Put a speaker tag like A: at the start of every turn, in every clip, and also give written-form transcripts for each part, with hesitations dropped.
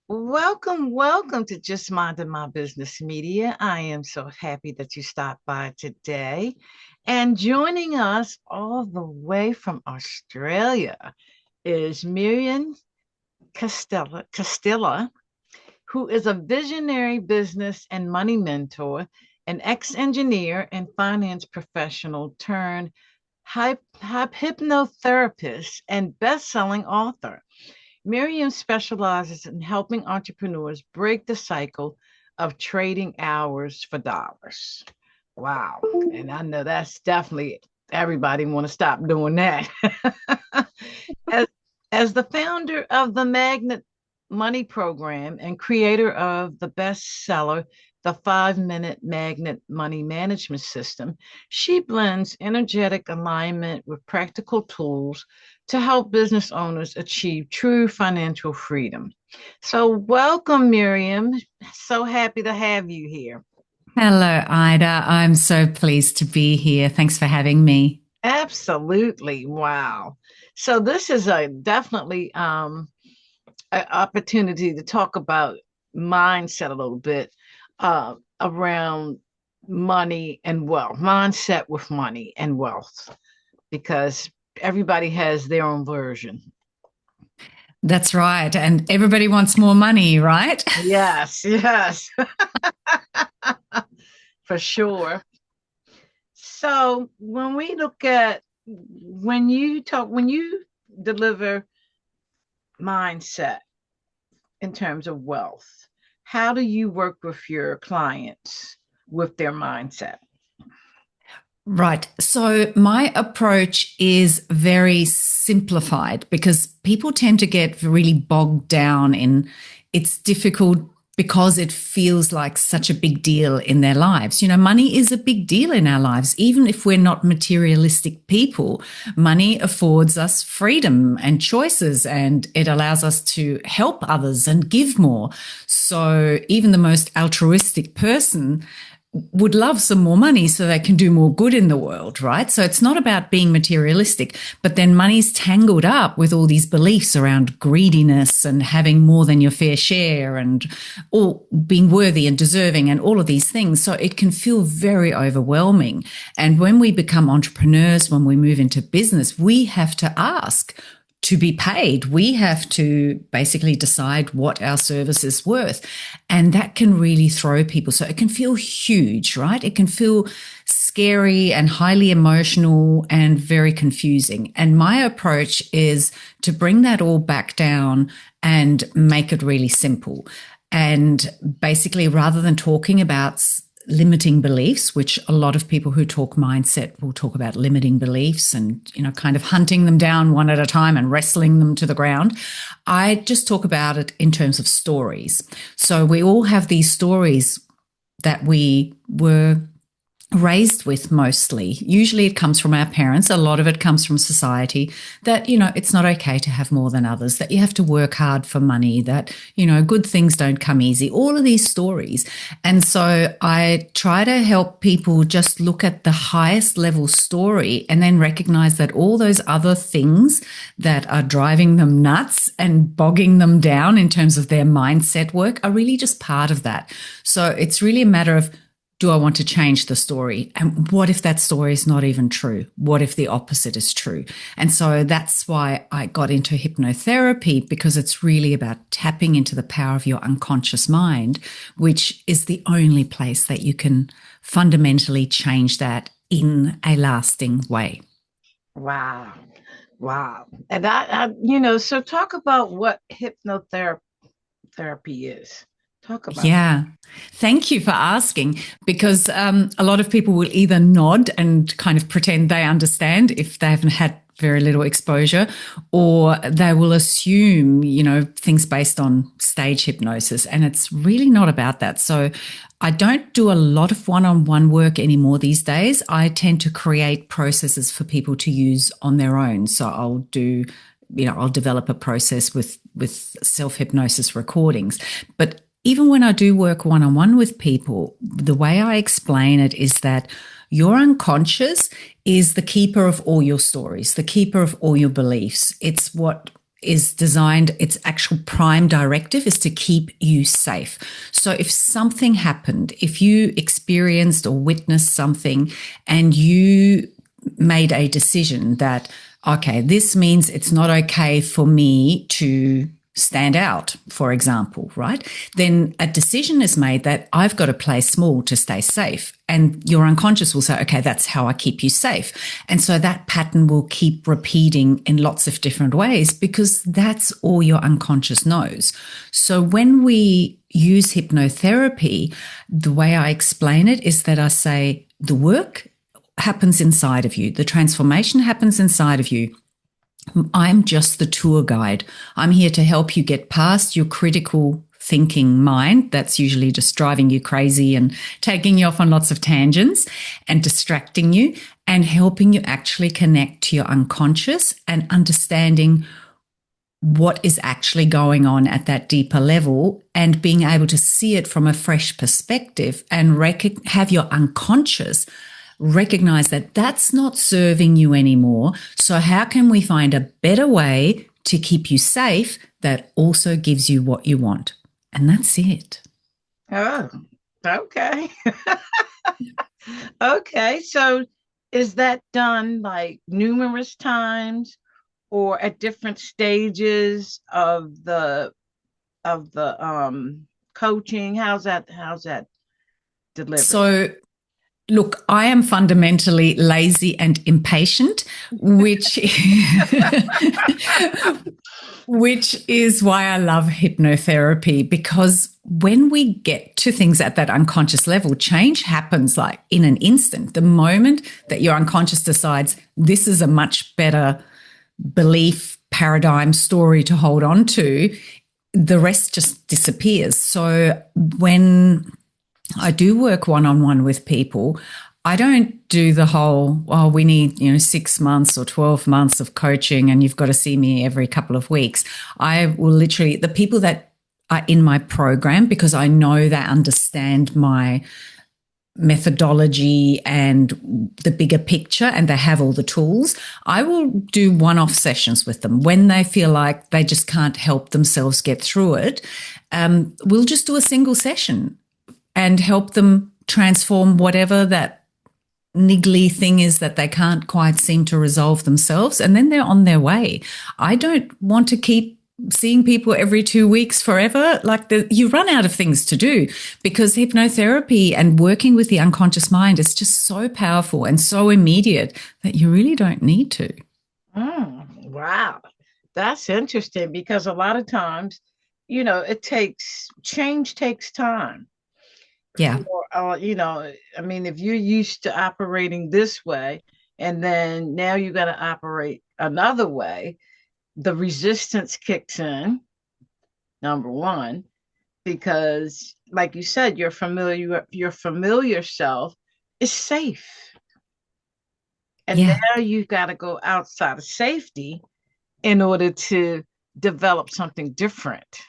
A: Welcome, welcome to Just Minding My Business Media. I am so happy that you stopped by today. And joining us all the way from Australia is Miriam Castilla, who is a visionary business and money mentor, an ex-engineer and finance professional turned hypnotherapist and best-selling author. Miriam specializes in helping entrepreneurs break the cycle of trading hours for dollars. Wow. And I know that's definitely everybody want to stop doing that. as, as the founder of the Magnet Money Program and creator of the bestseller, The 5 Minute Magnet Money Management System, she blends energetic alignment with practical tools to help business owners achieve true financial freedom. So, welcome, Miriam. So happy to have you here.
B: Hello, Ida. I'm so pleased to be here. Thanks for having me.
A: Absolutely. Wow. So, this is a definitely an opportunity to talk about mindset a little bit around money and wealth, mindset with money and wealth, because everybody has their own version.
B: That's right. And everybody wants more money, right?
A: Yes, yes, for sure. So when we look at when you deliver mindset in terms of wealth, how do you work with your clients with their mindset?
B: Right. So my approach is very simplified because people tend to get really bogged down in it's difficult because it feels like such a big deal in their lives. You know, money is a big deal in our lives. Even if we're not materialistic people, money affords us freedom and choices, and it allows us to help others and give more. So even the most altruistic person would love some more money so they can do more good in the world, right? So it's not about being materialistic, but then money's tangled up with all these beliefs around greediness and having more than your fair share and all being worthy and deserving and all of these things. So it can feel very overwhelming. And when we become entrepreneurs, when we move into business, we have to ask, to be paid, we have to basically decide what our service is worth. And that can really throw people. So it can feel huge, right? It can feel scary and highly emotional and very confusing. And my approach is to bring that all back down and make it really simple. And basically, rather than talking about limiting beliefs, which a lot of people who talk mindset will talk about limiting beliefs and, you know, kind of hunting them down one at a time and wrestling them to the ground. I just talk about it in terms of stories. So we all have these stories that we were raised with mostly. Usually it comes from our parents. A lot of it comes from society that, you know, it's not okay to have more than others, that you have to work hard for money, that, you know, good things don't come easy, all of these stories. And so I try to help people just look at the highest level story and then recognize that all those other things that are driving them nuts and bogging them down in terms of their mindset work are really just part of that. So it's really a matter of, do I want to change the story? And what if that story is not even true? What if the opposite is true? And so that's why I got into hypnotherapy, because it's really about tapping into the power of your unconscious mind, which is the only place that you can fundamentally change that in a lasting way.
A: Wow. Wow. And so talk about what hypnotherapy therapy is. Talk about it.
B: Yeah. Thank you for asking, because a lot of people will either nod and kind of pretend they understand if they haven't had very little exposure, or they will assume, you know, things based on stage hypnosis. And it's really not about that. So I don't do a lot of one-on-one work anymore these days. I tend to create processes for people to use on their own. So I'll develop a process with self-hypnosis recordings. But even when I do work one-on-one with people, the way I explain it is that your unconscious is the keeper of all your stories, the keeper of all your beliefs. is designed, its actual prime directive is to keep you safe. So if something happened, if you experienced or witnessed something and you made a decision that, okay, this means it's not okay for me to stand out, for example, right? Then a decision is made that I've got to play small to stay safe. And your unconscious will say, okay, that's how I keep you safe. And so that pattern will keep repeating in lots of different ways because that's all your unconscious knows. So when we use hypnotherapy, the way I explain it is that I say the work happens inside of you. The transformation happens inside of you. I'm just the tour guide. I'm here to help you get past your critical thinking mind that's usually just driving you crazy and taking you off on lots of tangents and distracting you, and helping you actually connect to your unconscious and understanding what is actually going on at that deeper level and being able to see it from a fresh perspective and have your unconscious recognize that that's not serving you anymore. So how can we find a better way to keep you safe that also gives you what you want? And that's it.
A: Oh, okay. Okay. So is that done like numerous times or at different stages of the coaching? How's that delivered?
B: So look, I am fundamentally lazy and impatient, which which is why I love hypnotherapy, because when we get to things at that unconscious level, change happens like in an instant. The moment that your unconscious decides this is a much better belief, paradigm, story to hold on to, the rest just disappears. So when I do work one-on-one with people, I don't do the whole, oh, we need, 6 months or 12 months of coaching and you've got to see me every couple of weeks. I will literally, the people that are in my program, because I know they understand my methodology and the bigger picture and they have all the tools, I will do one-off sessions with them when they feel like they just can't help themselves get through it. We'll just do a single session and help them transform whatever that niggly thing is that they can't quite seem to resolve themselves. And then they're on their way. I don't want to keep seeing people every 2 weeks forever. Like you run out of things to do, because hypnotherapy and working with the unconscious mind is just so powerful and so immediate that you really don't need to.
A: Wow. That's interesting, because a lot of times, change takes time.
B: Yeah.
A: I mean, if you're used to operating this way and then now you got to operate another way, the resistance kicks in, number one, because like you said, your familiar self is safe. And now you've got to go outside of safety in order to develop something different.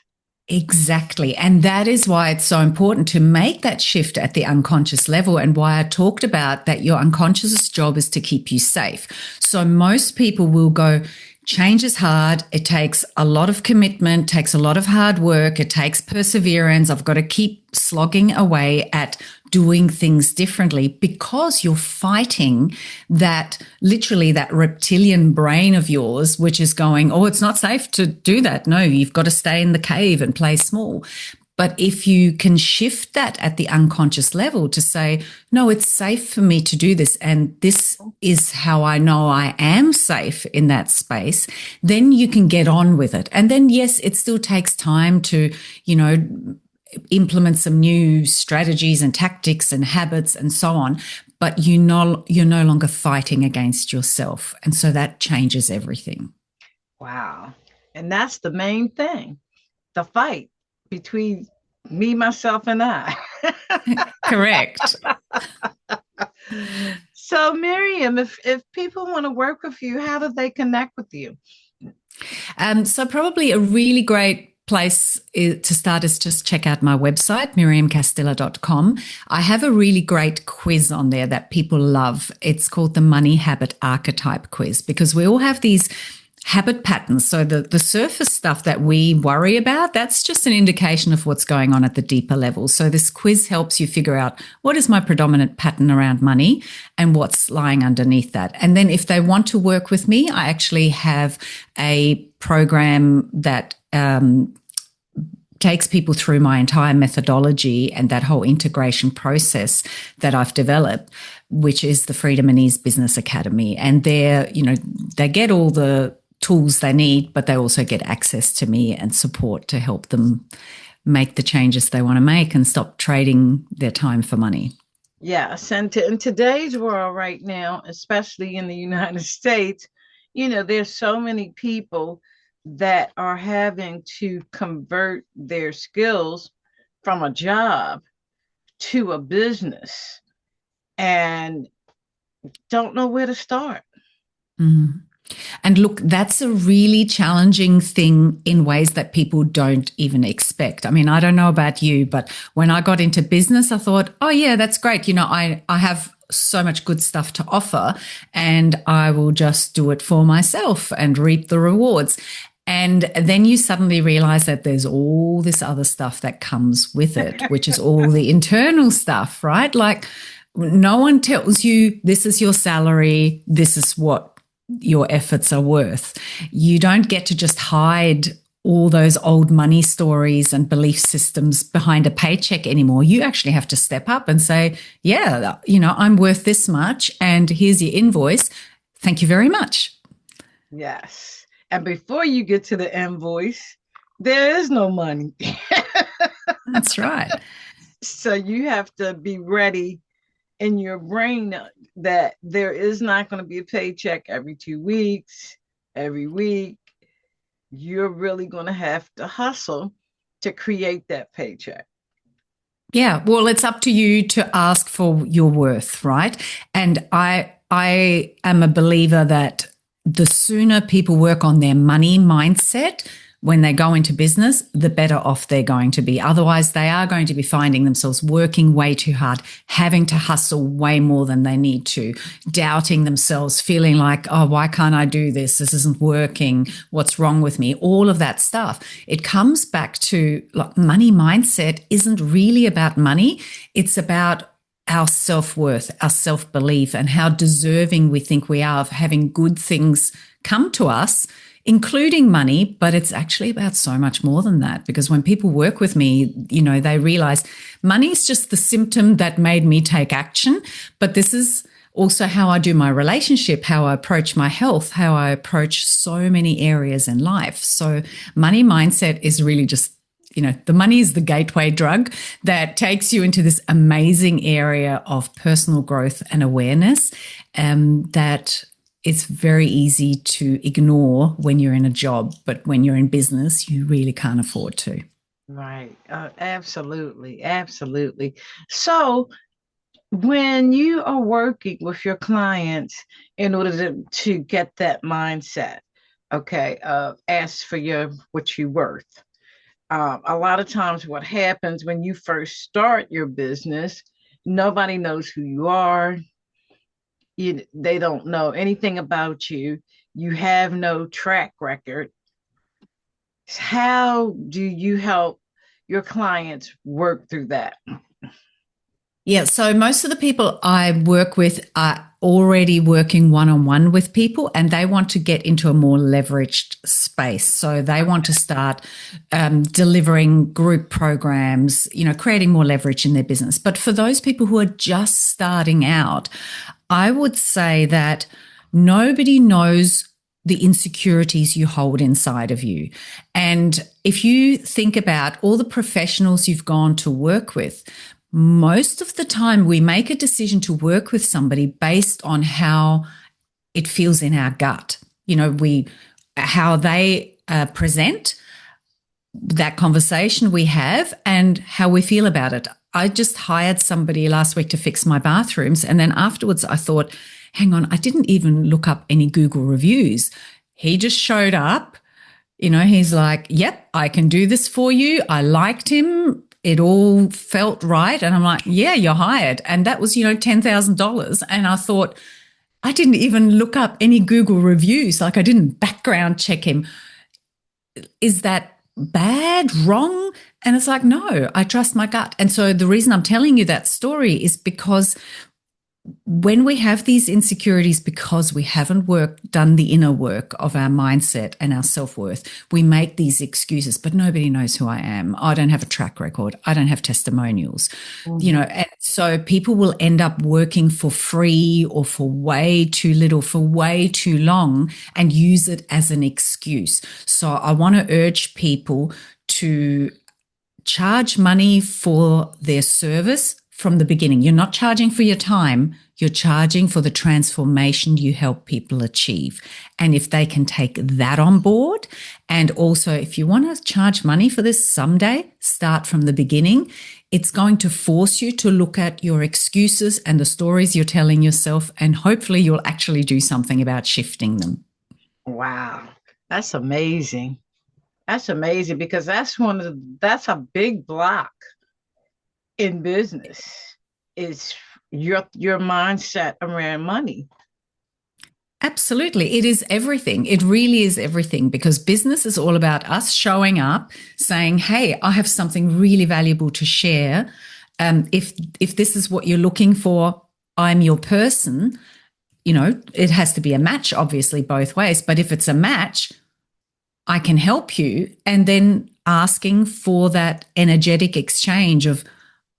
B: Exactly. And that is why it's so important to make that shift at the unconscious level, and why I talked about that your unconscious's job is to keep you safe. So most people will go, change is hard. It takes a lot of commitment, takes a lot of hard work. It takes perseverance. I've got to keep slogging away at doing things differently, because you're fighting that, literally that reptilian brain of yours, which is going, oh, it's not safe to do that. No, you've got to stay in the cave and play small. But if you can shift that at the unconscious level to say, no, it's safe for me to do this, and this is how I know I am safe in that space, then you can get on with it. And then, yes, it still takes time to, implement some new strategies and tactics and habits and so on, but you're no longer fighting against yourself. And so that changes everything.
A: Wow. And that's the main thing, the fight between me, myself, and I.
B: Correct.
A: So, Miriam, if people want to work with you, how do they connect with you?
B: So probably a really great place to start is just check out my website, miriamcastilla.com. I have a really great quiz on there that people love. It's called the Money Habit Archetype Quiz, because we all have these habit patterns. So the surface stuff that we worry about, that's just an indication of what's going on at the deeper level. So this quiz helps you figure out what is my predominant pattern around money and what's lying underneath that. And then if they want to work with me, I actually have a program that takes people through my entire methodology and that whole integration process that I've developed, which is the Freedom and Ease Business Academy. And they get all the tools they need, but they also get access to me and support to help them make the changes they want to make and stop trading their time for money.
A: Yes. And in today's world right now, especially in the United States, there's so many people that are having to convert their skills from a job to a business and don't know where to start.
B: Mm-hmm. And look, that's a really challenging thing in ways that people don't even expect. I mean, I don't know about you, but when I got into business, I thought, oh yeah, that's great. I have so much good stuff to offer and I will just do it for myself and reap the rewards. And then you suddenly realize that there's all this other stuff that comes with it, which is all the internal stuff, right? Like no one tells you this is your salary, this is what your efforts are worth. You don't get to just hide all those old money stories and belief systems behind a paycheck anymore. You actually have to step up and say, yeah, I'm worth this much and here's your invoice. Thank you very much.
A: Yes. And before you get to the invoice, there is no money.
B: That's right.
A: So you have to be ready in your brain that there is not going to be a paycheck every 2 weeks, every week. You're really going to have to hustle to create that paycheck.
B: Yeah, well, it's up to you to ask for your worth, right? And I am a believer that the sooner people work on their money mindset when they go into business, the better off they're going to be. Otherwise, they are going to be finding themselves working way too hard, having to hustle way more than they need to, doubting themselves, feeling like, oh, why can't I do this? This isn't working. What's wrong with me? All of that stuff. It comes back to like, money mindset isn't really about money. It's about our self-worth, our self-belief, and how deserving we think we are of having good things come to us, including money. But it's actually about so much more than that, because when people work with me, they realize money is just the symptom that made me take action. But this is also how I do my relationship, how I approach my health, how I approach so many areas in life. So money mindset is really just, the money is the gateway drug that takes you into this amazing area of personal growth and awareness that it's very easy to ignore when you're in a job, but when you're in business, you really can't afford to.
A: Right. Absolutely. Absolutely. So when you are working with your clients in order to get that mindset, okay, ask for what you're worth. A lot of times what happens when you first start your business, nobody knows who you are. They don't know anything about you. You have no track record. How do you help your clients work through that?
B: Yeah, so most of the people I work with are already working one-on-one with people and they want to get into a more leveraged space. So they want to start delivering group programs, creating more leverage in their business. But for those people who are just starting out, I would say that nobody knows the insecurities you hold inside of you. And if you think about all the professionals you've gone to work with, most of the time we make a decision to work with somebody based on how it feels in our gut. How they present, that conversation we have, and how we feel about it. I just hired somebody last week to fix my bathrooms. And then afterwards I thought, hang on, I didn't even look up any Google reviews. He just showed up, he's like, yep, I can do this for you. I liked him. It all felt right. And I'm like, yeah, you're hired. And that was, $10,000. And I thought, I didn't even look up any Google reviews. Like I didn't background check him. Is that bad, wrong? And it's like, no, I trust my gut. And so the reason I'm telling you that story is because when we have these insecurities because we haven't done the inner work of our mindset and our self-worth, we make these excuses, but nobody knows who I am. I don't have a track record. I don't have testimonials, and so people will end up working for free or for way too little, for way too long, and use it as an excuse. So I want to urge people to charge money for their service from the beginning. You're not charging for your time, you're charging for the transformation you help people achieve. And if they can take that on board, and also if you want to charge money for this someday, start from the beginning. It's going to force you to look at your excuses and the stories you're telling yourself, and hopefully you'll actually do something about shifting them.
A: Wow, that's amazing. That's amazing because that's a big block in business is your mindset around money.
B: Absolutely. It is everything. It really is everything because business is all about us showing up, saying, hey, I have something really valuable to share. If this is what you're looking for, I'm your person. It has to be a match, obviously, both ways. But if it's a match, I can help you. And then asking for that energetic exchange of,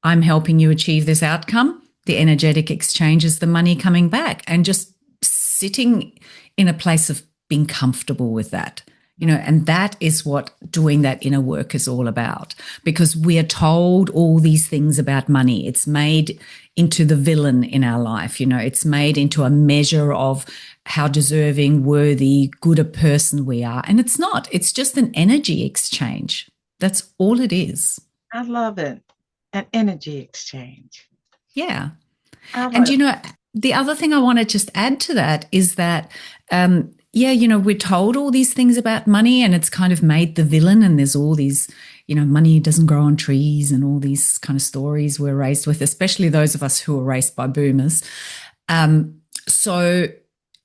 B: I'm helping you achieve this outcome. The energetic exchange is the money coming back, and just sitting in a place of being comfortable with that, and that is what doing that inner work is all about, because we are told all these things about money. It's made into the villain in our life. It's made into a measure of how deserving, worthy, good a person we are. And it's not, it's just an energy exchange. That's all it is.
A: I love it. An energy exchange.
B: Yeah. And, the other thing I want to just add to that is that, we're told all these things about money and it's kind of made the villain. And there's all these, money doesn't grow on trees and all these kind of stories we're raised with, especially those of us who were raised by boomers. So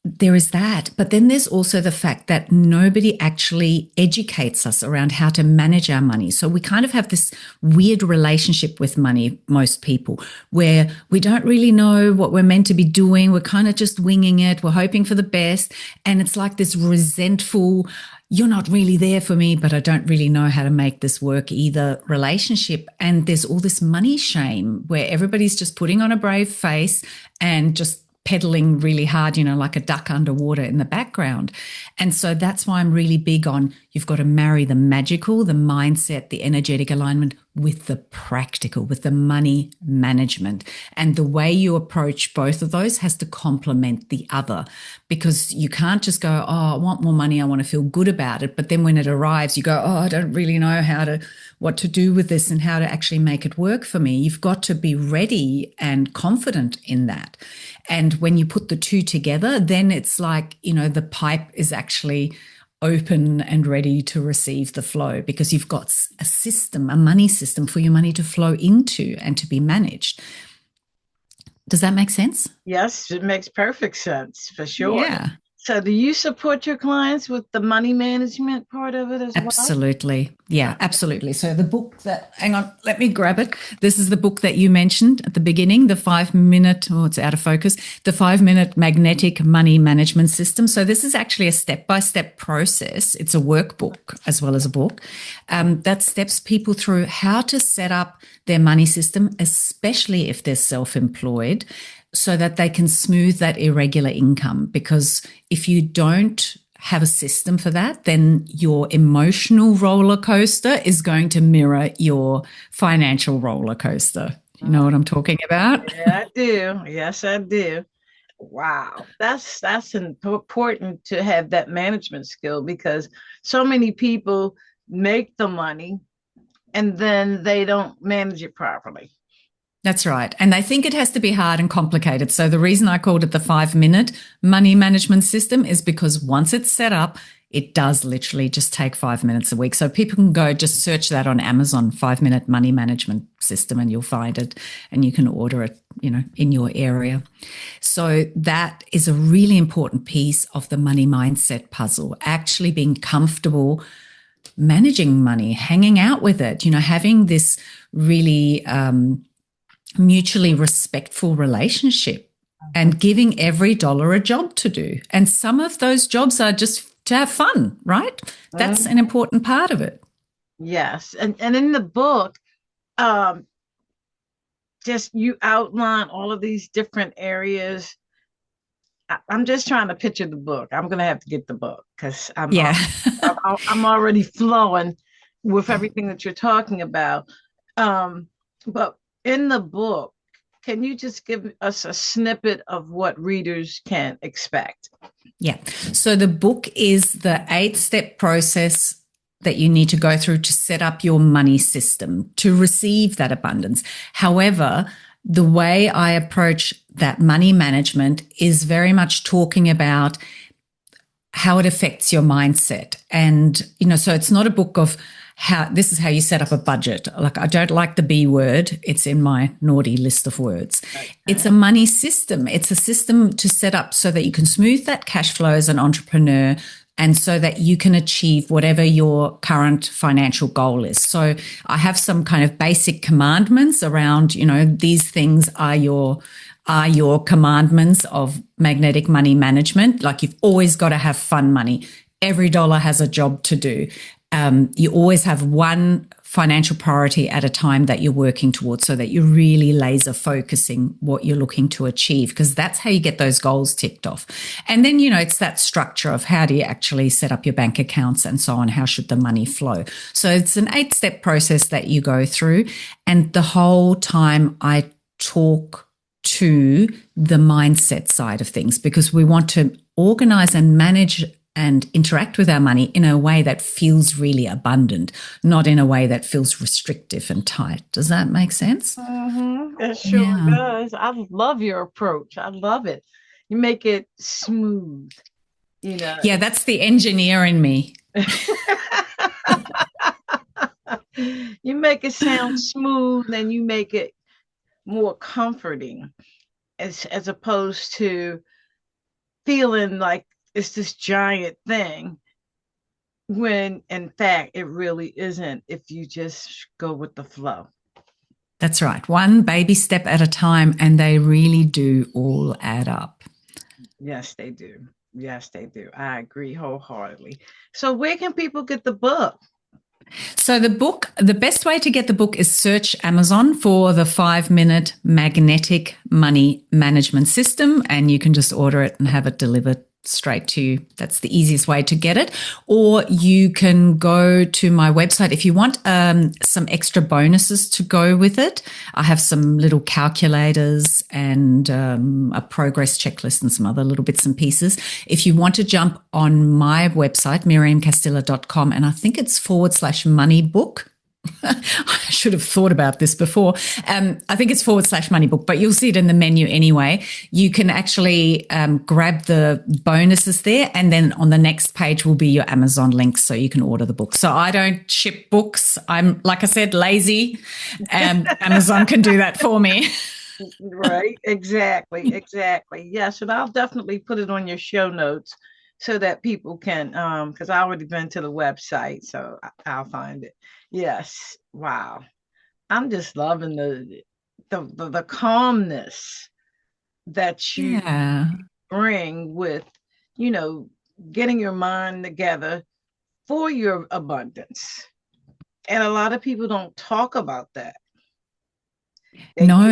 B: there is that. But then there's also the fact that nobody actually educates us around how to manage our money. So we kind of have this weird relationship with money, most people, where we don't really know what we're meant to be doing. We're kind of just winging it. We're hoping for the best. And it's like this resentful, you're not really there for me, but I don't really know how to make this work either relationship. And there's all this money shame where everybody's just putting on a brave face and just pedaling really hard, like a duck underwater in the background. And so that's why I'm really big on, you've got to marry the magical, the mindset, the energetic alignment with the practical, with the money management. And the way you approach both of those has to complement the other, because you can't just go, oh, I want more money, I want to feel good about it. But then when it arrives, you go, oh, I don't really know what to do with this and how to actually make it work for me. You've got to be ready and confident in that. And when you put the two together, then it's like, the pipe is actually open and ready to receive the flow, because you've got a system, a money system for your money to flow into and to be managed. Does that make sense?
A: Yes, it makes perfect sense for sure.
B: Yeah.
A: So do you support your clients with the money management part of it as well?
B: Absolutely. Yeah, absolutely. So the book hang on, let me grab it. This is the book that you mentioned at the beginning, the 5-minute, it's out of focus, the 5-minute magnetic money management system. So this is actually a step-by-step process. It's a workbook as well as a book that steps people through how to set up their money system, especially if they're self-employed, so that they can smooth that irregular income. Because if you don't have a system for that, then your emotional roller coaster is going to mirror your financial roller coaster. You know what I'm talking about?
A: Yeah, I do. Yes, I do. Wow. That's important to have that management skill, because so many people make the money and then they don't manage it properly.
B: That's right. And they think it has to be hard and complicated. So the reason I called it the 5-minute money management system is because once it's set up, It does literally just take 5 minutes a week. So people can go just search that on Amazon, 5 minute money management system, and you'll find it and you can order it, in your area. So that is a really important piece of the money mindset puzzle, actually being comfortable managing money, hanging out with it, having this really mutually respectful relationship and giving every dollar a job to do. And some of those jobs are just to have fun, right? That's an important part of it.
A: Yes. And in the book, um, just you outline all of these different areas. I'm just trying to picture the book. I'm gonna have to get the book because
B: Yeah.
A: I'm already flowing with everything that you're talking about. But in the book, can you just give us a snippet of what readers can expect?
B: Yeah. So the book is the 8-step process that you need to go through to set up your money system to receive that abundance. However, the way I approach that money management is very much talking about how it affects your mindset. And, so it's not a book of how this is how you set up a budget. Like, I don't like the B word. It's in my naughty list of words. Okay. It's a money system. It's a system to set up so that you can smooth that cash flow as an entrepreneur and so that you can achieve whatever your current financial goal is. So I have some kind of basic commandments around, these things are your commandments of magnetic money management. Like, you've always got to have fun money. Every dollar has a job to do. You always have one financial priority at a time that you're working towards so that you're really laser focusing what you're looking to achieve, because that's how you get those goals ticked off. And then, it's that structure of how do you actually set up your bank accounts and so on, how should the money flow. So it's an 8-step process that you go through. And the whole time I talk to the mindset side of things, because we want to organize and manage and interact with our money in a way that feels really abundant, not in a way that feels restrictive and tight. Does that make sense?
A: It sure does. I love your approach. I love it. You make it smooth,
B: Yeah, that's the engineer in me.
A: You make it sound smooth and you make it more comforting as opposed to feeling like it's this giant thing when in fact it really isn't if you just go with the flow.
B: That's right. One baby step at a time, and they really do all add up.
A: Yes, they do. Yes, they do. I agree wholeheartedly. So where can people get the book?
B: So the best way to get the book is search Amazon for the 5-minute magnetic money management system, and you can just order it and have it delivered straight to you. That's the easiest way to get it. Or you can go to my website if you want some extra bonuses to go with it. I have some little calculators and a progress checklist and some other little bits and pieces. If you want to jump on my website, miriamcastilla.com, and I think it's /money book. I should have thought about this before. I think it's /money book, but you'll see it in the menu anyway. You can actually grab the bonuses there, and then on the next page will be your Amazon link so you can order the book. So I don't ship books. I'm, like I said, lazy. Amazon can do that for me.
A: Right, exactly. Yes, and I'll definitely put it on your show notes so that people can, because I already been to the website, so I'll find it. Yes, wow. I'm just loving the calmness that you bring with, you know, getting your mind together for your abundance. And a lot of people don't talk about that.
B: No,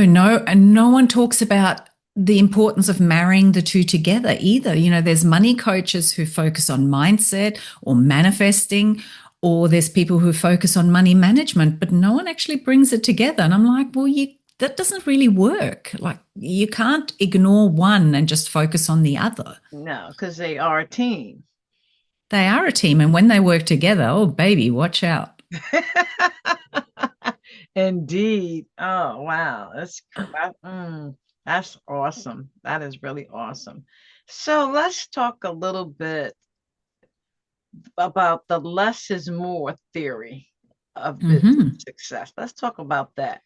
B: and no one talks about the importance of marrying the two together either. There's money coaches who focus on mindset or manifesting, or there's people who focus on money management, but no one actually brings it together. And I'm like, well, that doesn't really work. Like, you can't ignore one and just focus on the other.
A: No, because they are a team.
B: They are a team. And when they work together, oh, baby, watch out.
A: Indeed. Oh, wow. That's awesome. That is really awesome. So let's talk a little bit about the less is more theory of business
B: Hmm.
A: success. Let's talk about that.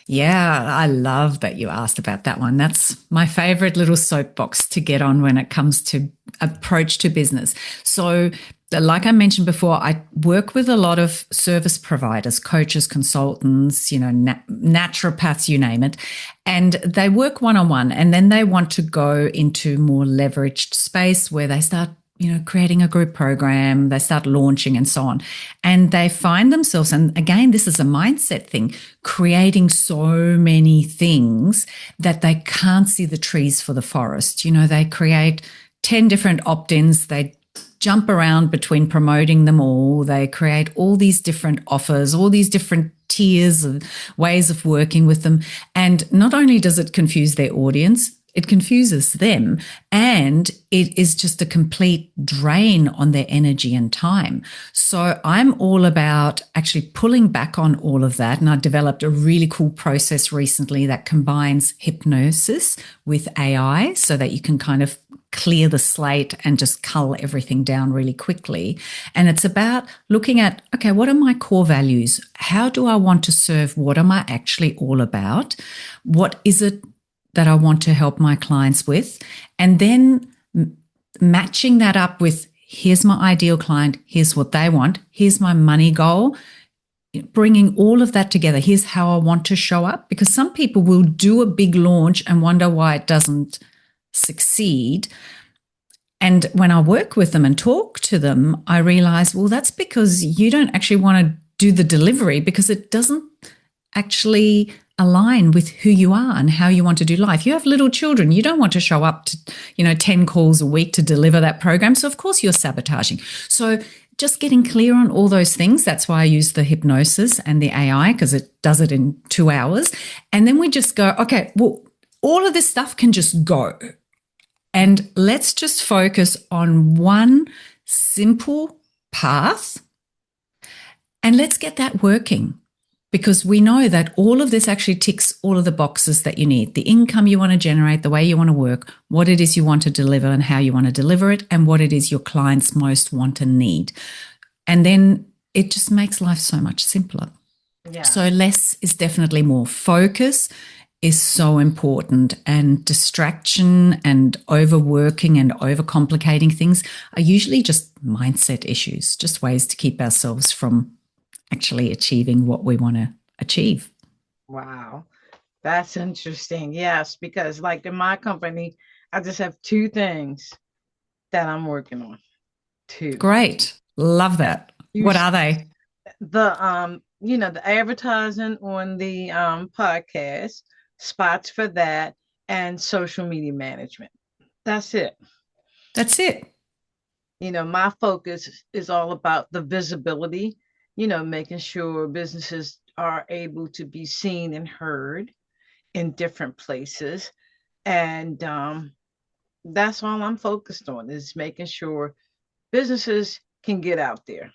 B: Yeah, I love that you asked about that one. That's my favorite little soapbox to get on when it comes to approach to business. So, like I mentioned before, I work with a lot of service providers, coaches, consultants, naturopaths, you name it. And they work one on one, and then they want to go into more leveraged space where they start creating a group program, they start launching and so on. And they find themselves, and again, this is a mindset thing, creating so many things that they can't see the trees for the forest. They create 10 different opt ins, they jump around between promoting them all, they create all these different offers, all these different tiers and ways of working with them. And not only does it confuse their audience, it confuses them, and it is just a complete drain on their energy and time. So I'm all about actually pulling back on all of that. And I developed a really cool process recently that combines hypnosis with AI so that you can kind of clear the slate and just cull everything down really quickly. And it's about looking at, okay, what are my core values? How do I want to serve? What am I actually all about? What is it that I want to help my clients with? And then matching that up with, here's my ideal client, here's what they want, here's my money goal, bringing all of that together. Here's how I want to show up, because some people will do a big launch and wonder why it doesn't succeed. And when I work with them and talk to them, I realize, well, that's because you don't actually want to do the delivery, because it doesn't actually align with who you are and how you want to do life. You have little children. You don't want to show up to, 10 calls a week to deliver that program. So of course you're sabotaging. So just getting clear on all those things. That's why I use the hypnosis and the AI, because it does it in 2 hours. And then we just go, okay, well, all of this stuff can just go. And let's just focus on one simple path, and let's get that working. Because we know that all of this actually ticks all of the boxes that you need: the income you want to generate, the way you want to work, what it is you want to deliver and how you want to deliver it, and what it is your clients most want and need. And then it just makes life so much simpler.
A: Yeah.
B: So less is definitely more. Focus is so important, and distraction and overworking and overcomplicating things are usually just mindset issues, just ways to keep ourselves from actually achieving what we want to achieve.
A: Wow. That's interesting. Yes, because like in my company, I just have two things that I'm working on. Two.
B: Great. Love that. What are they?
A: The advertising on the podcast, spots for that, and social media management. That's it.
B: That's it.
A: My focus is all about the visibility, making sure businesses are able to be seen and heard in different places. And that's all I'm focused on, is making sure businesses can get out there.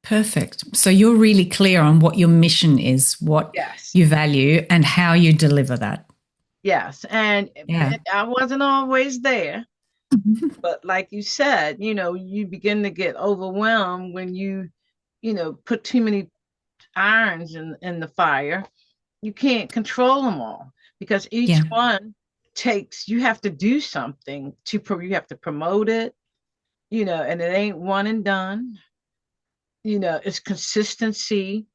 B: Perfect. So you're really clear on what your mission is, what
A: Yes.
B: you value, and how you deliver that.
A: Yes. And
B: Yeah.
A: I wasn't always there. But like you said, you begin to get overwhelmed when you put too many irons in the fire. You can't control them all, because each one you have to do something you have to promote it, and it ain't one and done. It's consistency.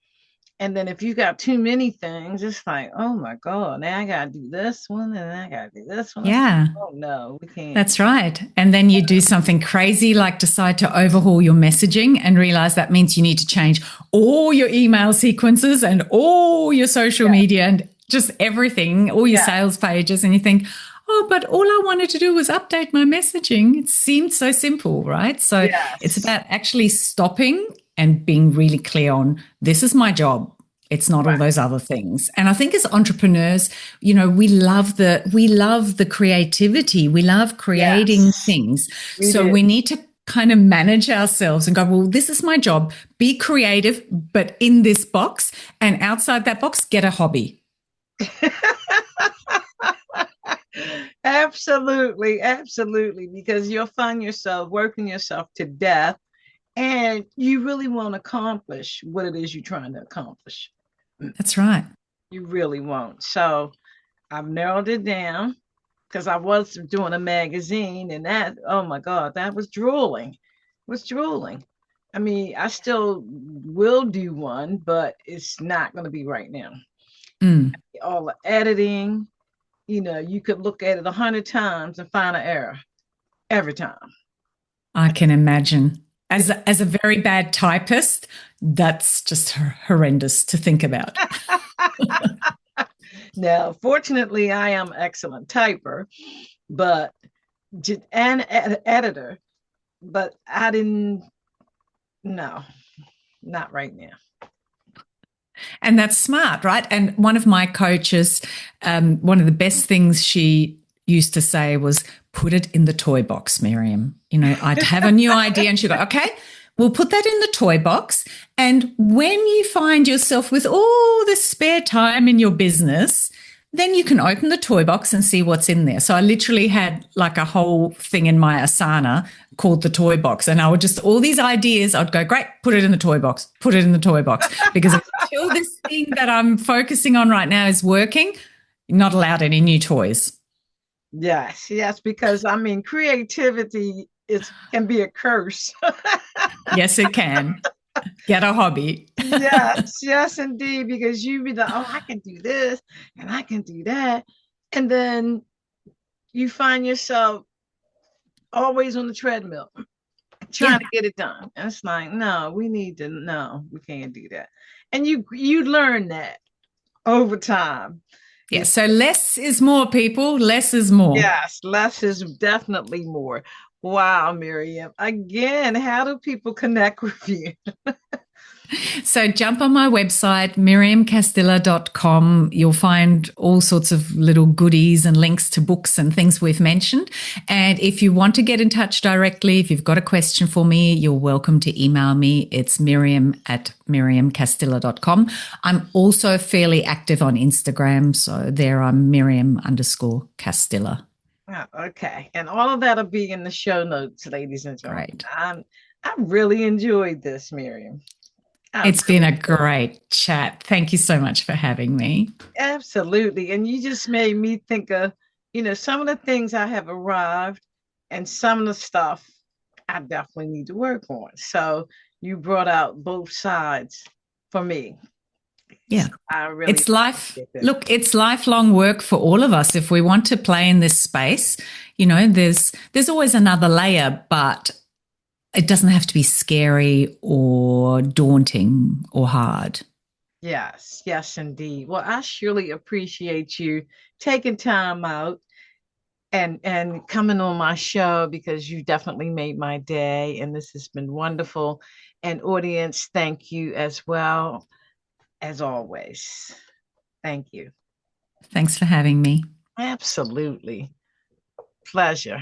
A: And then if you got too many things, it's like, oh my God, now I gotta do this one and I gotta do this one.
B: Yeah.
A: Oh no, we can't.
B: That's right. And then you do something crazy, like decide to overhaul your messaging and realize that means you need to change all your email sequences and all your social media and just everything, all your sales pages. And you think, oh, but all I wanted to do was update my messaging. It seemed so simple, right? So it's about actually stopping and being really clear on, this is my job. It's not all those other things. And I think as entrepreneurs, we love the creativity. We love creating things. We need to kind of manage ourselves and go, well, this is my job. Be creative, but in this box, and outside that box, get a hobby.
A: Absolutely, absolutely, because you'll find yourself working yourself to death and you really won't accomplish what it is you're trying to accomplish.
B: That's right.
A: You really won't. So I've narrowed it down because I was doing a magazine and that, oh my God, that was drooling. It was drooling. I mean, I still will do one, but it's not going to be right now.
B: Mm,
A: All the editing, you could look at it 100 times and find an error every time.
B: I can imagine. As a very bad typist, that's just horrendous to think about.
A: Now, fortunately, I am an excellent typer, but and editor, but I didn't. No, not right now.
B: And that's smart, right? And one of my coaches, one of the best things she used to say was, put it in the toy box, Miriam. I'd have a new idea and she'd go, okay, we'll put that in the toy box. And when you find yourself with all this spare time in your business, then you can open the toy box and see what's in there. So I literally had like a whole thing in my Asana called the toy box. And I would just, all these ideas, I'd go, great, put it in the toy box, put it in the toy box. Because until this thing that I'm focusing on right now is working, you're not allowed any new toys.
A: Yes, yes, because I mean, creativity can be a curse.
B: Yes, it can. Get a hobby.
A: Yes, yes, indeed, because you be like, oh, I can do this and I can do that. And then you find yourself always on the treadmill trying
B: Yeah.
A: to get it done. And it's like, no, no, we can't do that. And you learn that over time.
B: Yeah. So less is more, people. Less is more.
A: Yes, less is definitely more. Wow, Miriam. Again, how do people connect with you?
B: So jump on my website, miriamcastilla.com. You'll find all sorts of little goodies and links to books and things we've mentioned. And if you want to get in touch directly, if you've got a question for me, you're welcome to email me. It's miriam@miriamcastilla.com. I'm also fairly active on Instagram. So there I'm Miriam_Castilla.
A: Oh, okay. And all of that'll be in the show notes, ladies and gentlemen.
B: Great.
A: I really enjoyed this, Miriam.
B: It's been a great chat. Thank you so much for having me.
A: Absolutely. And you just made me think of, some of the things I have arrived and some of the stuff I definitely need to work on. So you brought out both sides for me.
B: Yeah.
A: So I really
B: it's life. Look, it's lifelong work for all of us. If we want to play in this space, there's always another layer, but it doesn't have to be scary or daunting or hard.
A: Yes, yes, indeed. Well, I surely appreciate you taking time out and coming on my show because you definitely made my day and this has been wonderful. And audience, thank you as well as always. Thank you.
B: Thanks for having me.
A: Absolutely. Pleasure.